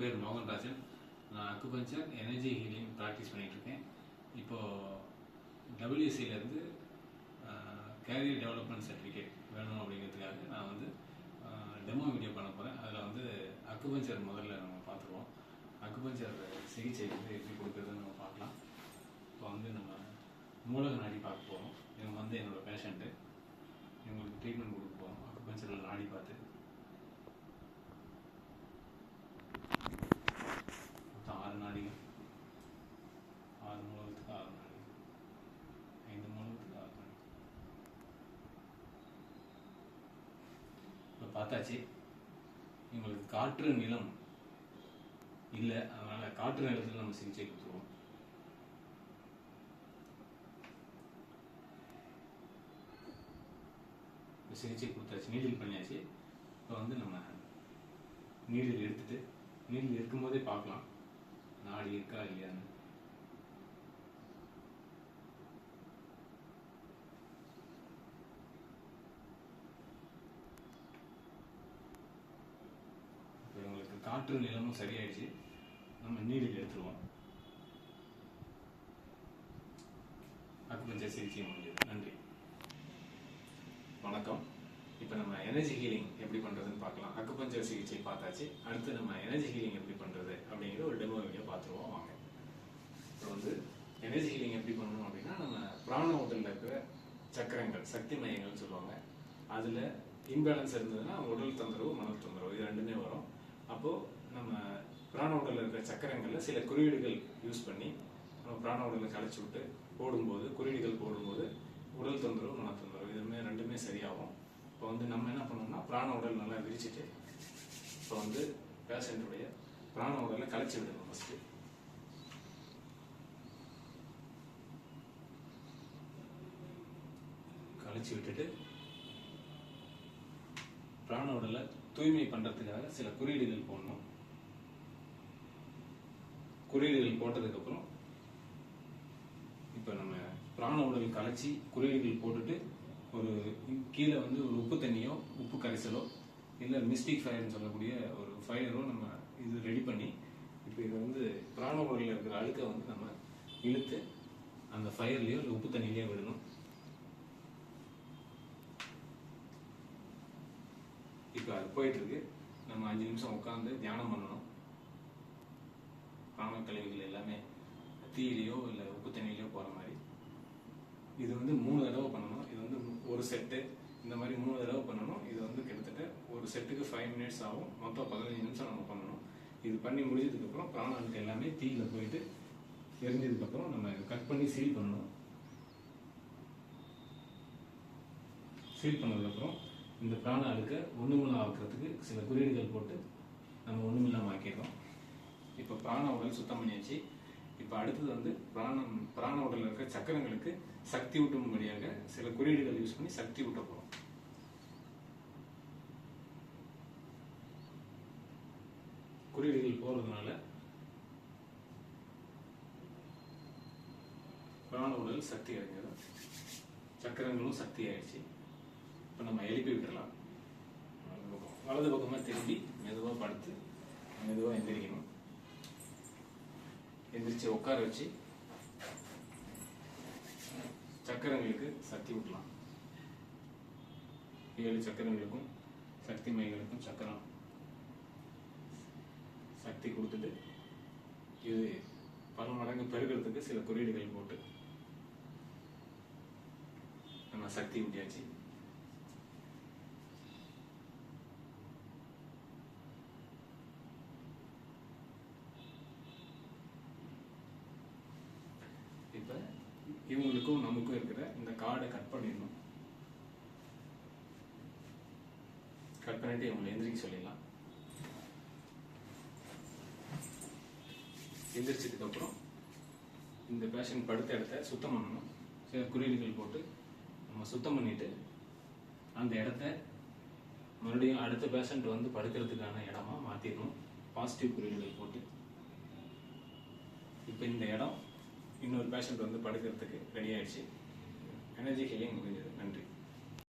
பேர் மோகன்ராஜன். நான் acupuncture energy healing practice பண்ணிகிட்ருக்கேன். இப்போது WSCலேருந்து கேரியர் டெவலப்மெண்ட் சர்டிஃபிகேட் வேணும் அப்படிங்கிறதுக்காக நான் வந்து டெமோ வீடியோ பண்ண போகிறேன். அதில் வந்து அக்குபஞ்சர் முதல்ல நம்ம பார்த்துருவோம். அக்குபஞ்சர் சிகிச்சை வந்து எப்படி கொடுக்குறதுன்னு நம்ம பார்க்கலாம். இப்போ வந்து நம்ம மூலக நாடி பார்க்க போகிறோம். இவங்க வந்து என்னோடய பேஷண்ட்டு. இவங்களுக்கு ட்ரீட்மெண்ட் கொடுக்க போகிறோம். அக்குபஞ்சரில் நாடி பார்த்து மொத்தம் 6 நாடிகள், 6 மூலகத்துக்கு 6 நாடிகள், 5 மூலகத்துக்கு 6 நாடிகள். இப்போ பார்த்தாச்சு. இவங்களுக்கு காற்று நிலம் இல்லை, அதனால் காற்று நிலத்தில் நம்ம சிகிச்சை கொடுத்துருவோம். சிகிச்சை கொடுத்தாச்சு, நீடில் பண்ணியாச்சு. இப்போ வந்து நம்ம நீடில் எடுத்துட்டு நீடில் இருக்கும்போதே பார்க்கலாம் நாடி இருக்கா இல்லையான்னு. இப்போ உங்களுக்கு காற்று நிலமும் சரியாயிடுச்சு. நம்ம நீடில் எடுத்துருவோம். அக்குபஞ்சர் சிகிச்சை முடிஞ்சது. நன்றி, வணக்கம். இப்போ நம்ம எனர்ஜி ஹீலிங் எப்படி பண்ணுறதுன்னு பார்க்கலாம். அக்குபஞ்சர் சிகிச்சை பார்த்தாச்சு. அடுத்து நம்ம எனர்ஜி ஹீலிங் எப்படி பண்ணுறது அப்படிங்கிற ஒரு டெமோ வீடியோ பார்த்துருவோம் வாங்க. இப்போ வந்து எனர்ஜி ஹீலிங் எப்படி பண்ணணும் அப்படின்னா, நம்ம பிராண உடலில் இருக்கிற சக்கரங்கள், சக்தி மையங்கள்னு சொல்லுவாங்க. அதில் இம்பேலன்ஸ் இருந்ததுன்னா உடல் தொந்தரவு, மனல் தொந்தரவு, இது ரெண்டுமே வரும். அப்போது நம்ம பிராண உடலில் இருக்கிற சக்கரங்களில் சில குறியீடுகள் யூஸ் பண்ணி நம்ம பிராண உடலை கலைச்சி விட்டு போடும்போது, குறியீடுகள் போடும்போது உடல் தொந்தரவு, மன தொந்தரவு இதுவுமே ரெண்டுமே சரியாகும். இப்போ வந்து நம்ம என்ன பண்ணோம்னா, பிராண உடல் நல்லா விரிச்சிட்டு இப்போ வந்து பேஷண்ட்டுடைய பிராண உடலை கலைச்சி விடணும். ஃபஸ்ட்டு கலைச்சி விட்டுட்டு பிராண உடலை தூய்மை பண்ணுறதுக்காக சில குறியீடுகள் போடணும். குறியீடுகள் போட்டதுக்கப்புறம் இப்போ நம்ம பிராண உடல் கலைச்சி குறியீடுகள் போட்டுட்டு ஒரு கீழே வந்து ஒரு உப்பு தண்ணியோ, உப்பு கரைசலோ, இல்லை மிஸ்டிக் ஃபயர்னு சொல்லக்கூடிய ஒரு ஃபயரோ நம்ம இது ரெடி பண்ணி இப்போ இதை வந்து பிராண உடலில் இருக்கிற அழுக்கை வந்து நம்ம இழுத்து அந்த ஃபயர்லேயோ இல்லை உப்பு தண்ணியிலையோ விடணும். இப்போ அது போயிட்டுருக்கு. நம்ம 5 நிமிஷம் உட்காந்து தியானம் பண்ணணும். பிராண கழிவுகள் எல்லாமே தீயிலையோ இல்லை உப்பு தண்ணியிலையோ போகிற மாதிரி. இது வந்து 3 தடவை பண்ணணும். இது வந்து ஒரு செட்டு, இந்த மாதிரி 3 தடவை பண்ணணும். இது வந்து கிட்டத்தட்ட ஒரு செட்டுக்கு 5 மினிட்ஸ் ஆகும். மொத்தம் 15 நிமிஷம் நம்ம பண்ணணும். இது பண்ணி முடிஞ்சதுக்கப்புறம் பிராண அழுக்கு எல்லாமே தீயில போயிட்டு எரிஞ்சதுக்கப்புறம் நம்ம கட் பண்ணி சீல் பண்ணணும். சீல் பண்ணதுக்கப்புறம் இந்த பிராண அழுக்கை ஒன்றுமில்லா ஆக்கிறதுக்கு சில குறியீடுகள் போட்டு நம்ம ஒன்றுமில்லாமல் ஆக்கிடுறோம். இப்போ பிராண உடல் சுத்தம் பண்ணியாச்சு. இப்போ அடுத்தது வந்து பிராண உடலில் இருக்க சக்கரங்களுக்கு சக்தி ஊட்டும்படியாக சில குறியீடுகள் யூஸ் பண்ணி சக்தி ஊட்ட போகிறோம். குறியீடுகள் போகிறதுனால பிராண உடல் சக்தி அடைஞ்சது, சக்கரங்களும் சக்தி ஆயிடுச்சு. இப்போ நம்ம எழுப்பி விட்டுடலாம். வலது பக்கமாக திரும்பி மெதுவாக படுத்து மெதுவாக எந்திரிக்கணும். எந்திரிச்சு உட்கார வச்சு சக்கரங்களுக்கு சக்தி ஊட்டலாம். 7 சக்கரங்களுக்கும் சக்தி மையங்களுக்கும் சக்கரம் சக்தி கொடுத்துட்டு இது பல மடங்கு பெருகிறதுக்கு சில குறியீடுகள் போட்டு நம்ம சக்தி ஊட்டியாச்சு. இப்போ இவங்களுக்கும் நமக்கும் இருக்கிற இந்த கார்டை கட் பண்ணிடணும். கட் பண்ணிட்டு இவங்களை எந்திரிக்க சொல்லிடலாம். எந்திரிச்சதுக்கு அப்புறம் இந்த பேஷண்ட் படுத்த இடத்த சுத்தம் பண்ணணும். சில குறியீடுகள் போட்டு நம்ம சுத்தம் பண்ணிட்டு அந்த இடத்த மறுபடியும் அடுத்த பேஷண்ட் வந்து படுக்கிறதுக்கான இடமா மாற்றிடணும். பாசிட்டிவ் குறியீடுகள் போட்டு இப்போ இந்த இடம் இன்னொரு பேஷண்ட் வந்து படுக்கிறதுக்கு ரெடி ஆயிடுச்சு. எனர்ஜி ஹீலிங் முடிஞ்சது. நன்றி.